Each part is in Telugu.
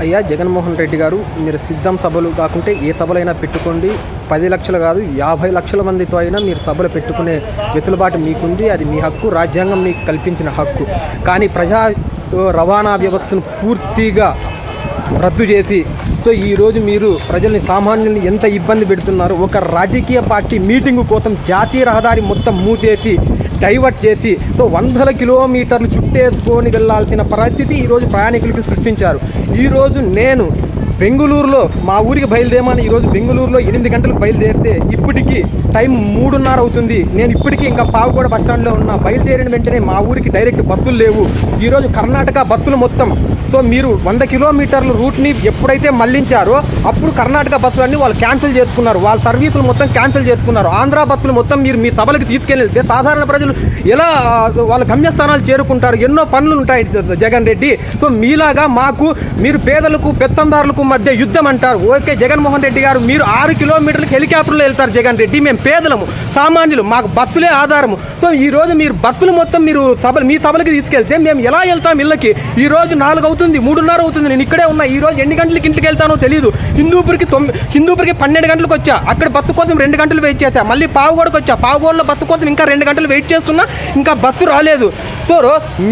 అయ్యా జగన్మోహన్ రెడ్డి గారు, మీరు సిద్ధం సభలు కాకుంటే ఏ సభలైనా పెట్టుకోండి. 10 లక్షలు కాదు 50 లక్షల మందితో అయినా మీరు సభలు పెట్టుకునే వెసులుబాటు మీకుంది. అది మీ హక్కు, రాజ్యాంగం మీకు కల్పించిన హక్కు. కానీ ప్రజా రవాణా వ్యవస్థను పూర్తిగా రద్దు చేసి ఈరోజు మీరు ప్రజల్ని, సామాన్యుల్ని ఎంత ఇబ్బంది పెడుతున్నారు. ఒక రాజకీయ పార్టీ మీటింగు కోసం జాతీయ రహదారి మొత్తం మూసేసి డైవర్ట్ చేసి 100 కిలోమీటర్లు చుట్టేసుకొని వెళ్లాల్సిన పరిస్థితి ఈరోజు ప్రయాణికులకు సృష్టించారు. ఈరోజు నేను బెంగళూరులో మా ఊరికి బయలుదేరమని ఈరోజు బెంగళూరులో 8 గంటలకు బయలుదేరితే ఇప్పటికీ టైం 3:30 అవుతుంది. నేను ఇప్పటికీ ఇంకా పావుగూడ బస్టాండ్లో ఉన్నా. బయలుదేరిన వెంటనే మా ఊరికి డైరెక్ట్ బస్సులు లేవు. ఈరోజు కర్ణాటక బస్సులు మొత్తం మీరు 100 కిలోమీటర్ల రూట్ని ఎప్పుడైతే మళ్లించారో అప్పుడు కర్ణాటక బస్సులన్నీ వాళ్ళు క్యాన్సిల్ చేసుకున్నారు. వాళ్ళ సర్వీసులు మొత్తం క్యాన్సిల్ చేసుకున్నారు. ఆంధ్ర బస్సులు మొత్తం మీరు మీ సభలకు తీసుకెళ్తే సాధారణ ప్రజలు ఎలా వాళ్ళ గమ్యస్థానాలు చేరుకుంటారు? ఎన్నో పనులు ఉంటాయి జగన్ రెడ్డి. మీలాగా మాకు మీరు పేదలకు పెత్తందారులకు మధ్య యుద్ధం అంటారు. ఓకే జగన్మోహన్ రెడ్డి గారు, మీరు 6 కిలోమీటర్లకు హెలికాప్టర్లో వెళ్తారు జగన్ రెడ్డి. మేము పేదలము, సామాన్యులు, మాకు బస్సులే ఆధారము. ఈరోజు మీరు బస్సులు మొత్తం మీరు మీ సభలకి తీసుకెళ్తే మేము ఎలా వెళ్తాం ఇళ్ళకి? ఈరోజు 4 అవుతుంది, 3:30 అవుతుంది. నేను ఇక్కడే ఉన్నా. ఈరోజు ఎన్ని గంటలకి ఇంటికి వెళ్తానో తెలియదు. హిందూపురికి 12 గంటలకు వచ్చా. అక్కడ బస్సు కోసం 2 గంటలు వెయిట్ చేశా. మళ్ళీ పావుగోడకు వచ్చా. పావుగోడలో బస్సు కోసం ఇంకా 2 గంటలు వెయిట్ చేస్తున్నా, ఇంకా బస్సు రాలేదు.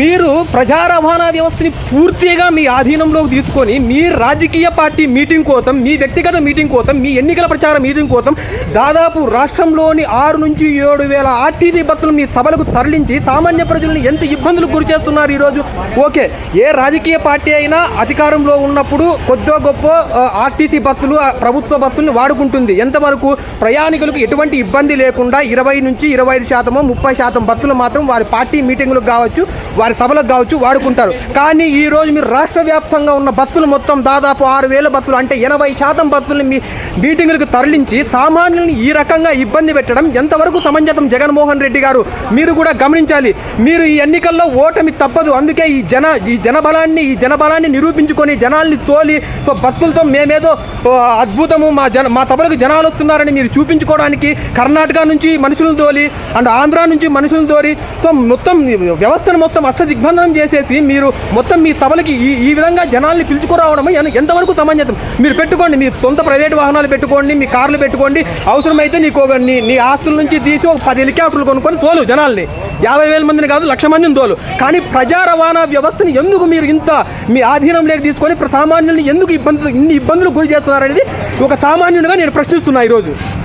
మీరు ప్రజా రవాణా వ్యవస్థని పూర్తిగా మీ ఆధీనంలోకి తీసుకొని మీ రాజకీయ పార్టీ మీటింగ్ కోసం, మీ వ్యక్తిగత మీటింగ్ కోసం, మీ ఎన్నికల ప్రచార మీటింగ్ కోసం దాదాపు రాష్ట్రంలోని 6 నుంచి 7 వేల ఆర్టీసీ బస్సులు మీ సభలకు తరలించి సామాన్య ప్రజలను ఎంత ఇబ్బందులకు గురి చేస్తున్నారు ఈరోజు. ఓకే, ఏ రాజకీయ పార్టీ అయినా అధికారంలో ఉన్నప్పుడు కొద్దో గొప్ప ఆర్టీసీ బస్సులు, ప్రభుత్వ బస్సుల్ని వాడుకుంటుంది. ఎంతవరకు ప్రయాణికులకు ఎటువంటి ఇబ్బంది లేకుండా 20 నుంచి 25%, 30% బస్సులు మాత్రం వారి పార్టీ మీటింగులకు కావచ్చు, వారి సభలకు కావచ్చు వాడుకుంటారు. కానీ ఈరోజు మీరు రాష్ట్ర వ్యాప్తంగా ఉన్న బస్సులు మొత్తం దాదాపు 6,000 బస్సులు, అంటే 80% బస్సులను మీ మీటింగులకు తరలించి సామాన్యులను ఈ రకంగా ఇబ్బంది పెట్టడం ఎంతవరకు సమంజసం? జగన్మోహన్ రెడ్డి గారు, మీరు కూడా గమనించాలి. మీరు ఈ ఎన్నికల్లో ఓటమి తప్పదు. అందుకే ఈ జనబలాన్ని నిరూపించుకొని జనాల్ని తోలి బస్సులతో మేమేదో అద్భుతము, మా సభలకు జనాలు వస్తున్నారని మీరు చూపించుకోవడానికి కర్ణాటక నుంచి మనుషులను తోలి అండ్ ఆంధ్ర నుంచి మనుషులను తోలి మొత్తం వ్యవస్థను మొత్తం అష్టదిగ్బంధనం చేసేసి మీరు మొత్తం మీ సభలకి ఈ విధంగా జనాల్ని పిలుచుకురావడం ఎంతవరకు సమంజసం? మీరు పెట్టుకోండి, మీ సొంత ప్రైవేట్ వాహనాలు పెట్టుకోండి, మీ కార్లు పెట్టుకోండి. అవసరమైతే నీ ఆస్తుల నుంచి తీసి ఒక 10 హెలికాప్టర్లు కొనుక్కొని తోలు జనాల్ని. 50,000 మందిని కాదు, 1,00,000 మందిని తోలు. కానీ ప్రజా రవాణా వ్యవస్థని ఎందుకు మీరు ఇంత మీ ఆధీనంలోకి తీసుకొని సామాన్యుల్ని ఎందుకు ఇన్ని ఇబ్బందులకు గురి చేస్తున్నారనేది ఒక సామాన్యునిగా నేను ప్రశ్నిస్తున్నా ఈరోజు.